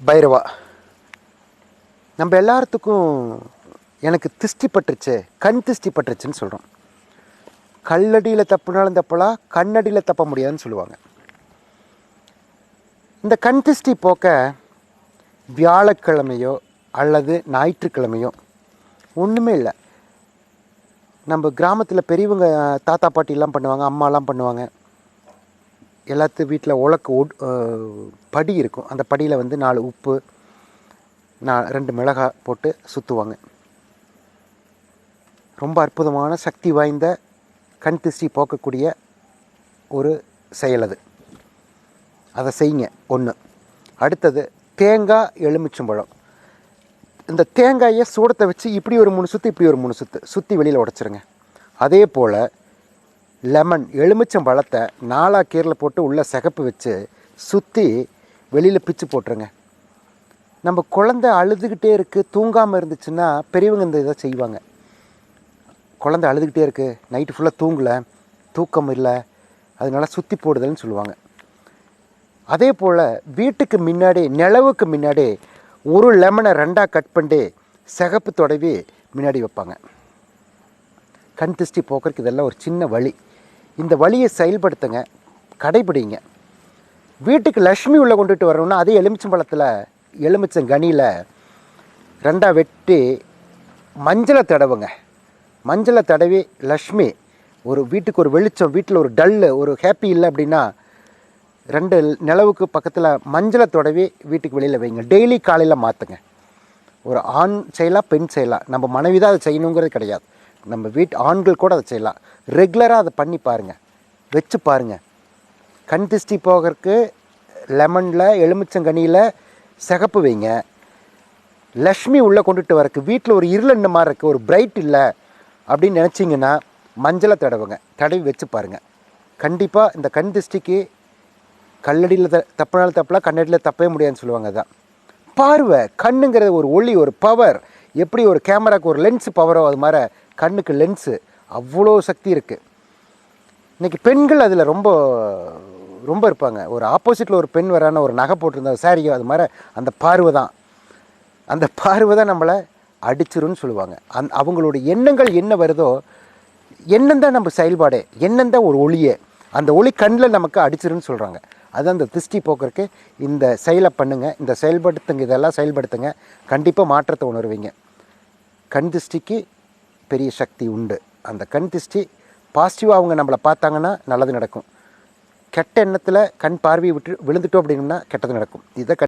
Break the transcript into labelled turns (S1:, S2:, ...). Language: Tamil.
S1: பைரவா. நம்ம எல்லாத்துக்கும் எனக்கு திஷ்டி பட்டுருச்சு, கண் திஷ்டி பட்டுருச்சுன்னு சொல்கிறோம். கல்லடியில் தப்புனாலும் தப்பலாம், கண்ணடியில் தப்ப முடியாதுன்னு சொல்லுவாங்க. இந்த கண் திஷ்டி போக்க வியாழக்கிழமையோ அல்லது ஞாயிற்றுக்கிழமையோ ஒன்றுமே இல்லை. நம்ம கிராமத்தில் பெரியவங்க தாத்தா பாட்டிலாம் பண்ணுவாங்க, அம்மாலாம் பண்ணுவாங்க. எல்லாத்து வீட்டில் உலக்கு படி இருக்கும். அந்த படியில் வந்து 4 உப்பு 2 மிளகாய் போட்டு சுற்றுவாங்க. ரொம்ப அற்புதமான சக்தி வாய்ந்த கண் திஷ்டி போக்கக்கூடிய ஒரு செயல் அது. அதை செய்யுங்க. ஒன்று. அடுத்தது தேங்காய் எலுமிச்சம்பழம். இந்த தேங்காயை சூடத்தை வச்சு இப்படி ஒரு 3 சுற்று, இப்படி ஒரு 3 சுற்று சுற்றி வெளியில் உடச்சிருங்க. அதே போல் லெமன் எலுமிச்சம்பழத்தை 4 கீரில் போட்டு உள்ளே சிகப்பு வச்சு சுற்றி வெளியில் பிச்சு போட்டுருங்க. நம்ம குழந்தை அழுதுகிட்டே இருக்குது, தூங்காமல் இருந்துச்சுன்னா பெரியவங்க இந்த இதை செய்வாங்க. குழந்தை அழுதுகிட்டே இருக்குது, நைட்டு ஃபுல்லாக தூங்கலை, தூக்கம் இல்லை, அதனால சுற்றி போடுதல்னு சொல்லுவாங்க. அதே போல் வீட்டுக்கு முன்னாடி நிலவுக்கு முன்னாடி ஒரு லெமனை 2ஆக கட் பண்ணி சிகப்பு தொடவி முன்னாடி வைப்பாங்க. கண் திஷ்டி போக்குறதுக்கு இதெல்லாம் ஒரு சின்ன வழி. இந்த வழியை செயல்படுத்துங்க, கடைபிடிங்க. வீட்டுக்கு லக்ஷ்மி உள்ளே கொண்டுட்டு வரணும்னா அதே எலுமிச்சம்பழத்தில் எலுமிச்சங்கனியில் 2ஆக வெட்டி மஞ்சளை தடவுங்க. மஞ்சளை தடவி லக்ஷ்மி ஒரு வீட்டுக்கு ஒரு வெளிச்சம், வீட்டில் ஒரு டல்லு, ஒரு ஹாப்பி இல்லை அப்படின்னா 2 நிலவுக்கு பக்கத்தில் மஞ்சளை தடவி வீட்டுக்கு வெளியில் வைங்க. டெய்லி காலையில் மாற்றுங்க. ஒரு ஆண் செய்யலாம், பெண் செய்யலாம். நம்ம மனைவி தான் அதை செய்யணுங்கிறது கிடையாது. நம்ம ஆண்கள் கூட அதை செய்யலாம். ரெகுலராக அதை பண்ணி பாருங்கள், வச்சு பாருங்கள். கண் திஷ்டி போகிறதுக்கு லெமனில் எலுமிச்சங்கனியில் சிகப்பு வைங்க. லக்ஷ்மி உள்ளே கொண்டுட்டு வரக்கு வீட்டில் ஒரு இருள் என்ன மாதிரி இருக்குது, ஒரு பிரைட் இல்லை அப்படின்னு நினச்சிங்கன்னா மஞ்சளை தடவுங்க. தடவி வச்சு பாருங்கள். கண்டிப்பாக இந்த கண் திஷ்டிக்கு கல்லடியில் தப்பினாலும் தப்பலாம், கண்ணடியில் தப்பவே முடியாதுன்னு சொல்லுவாங்க. அதுதான் பார்வை. கண்ணுங்கிறது ஒரு ஒளி, ஒரு பவர். எப்படி ஒரு கேமராவுக்கு ஒரு லென்ஸு பவரோ அது மாதிரி கண்ணுக்கு லென்ஸு அவ்வளோ சக்தி இருக்குது. இன்றைக்கி பெண்கள் அதில் ரொம்ப ரொம்ப இருப்பாங்க. ஒரு ஆப்போசிட்டில் ஒரு பெண் வரான ஒரு நகை போட்டிருந்தா சாரியோ அது மாதிரி அந்த பார்வை தான், அந்த பார்வை தான் நம்மளை அடிச்சிருன்னு சொல்லுவாங்க. அவங்களோட எண்ணங்கள் என்ன வருதோ, எண்ணம் தான் நம்ம செயல்பாடே, எண்ணம் தான் ஒரு ஒளியே. அந்த ஒளி கண்ணில் நமக்கு அடிச்சிருன்னு சொல்கிறாங்க. அதுதான் இந்த திஷ்டி போக்குறதுக்கு இந்த செயலை பண்ணுங்கள், இந்த செயல்படுத்துங்க, இதெல்லாம் செயல்படுத்துங்க. கண்டிப்பாக மாற்றத்தை உணர்வீங்க. கண் திஷ்டிக்கு பெரிய சக்தி உண்டு. அந்த கண் திஷ்டி பாசிட்டிவாக அவங்க நம்மளை பார்த்தாங்கன்னா நல்லது நடக்கும். கெட்ட எண்ணத்தில் கண் பார்வையை விட்டு விழுந்துட்டோம் அப்படின்னா கெட்டது நடக்கும். இதை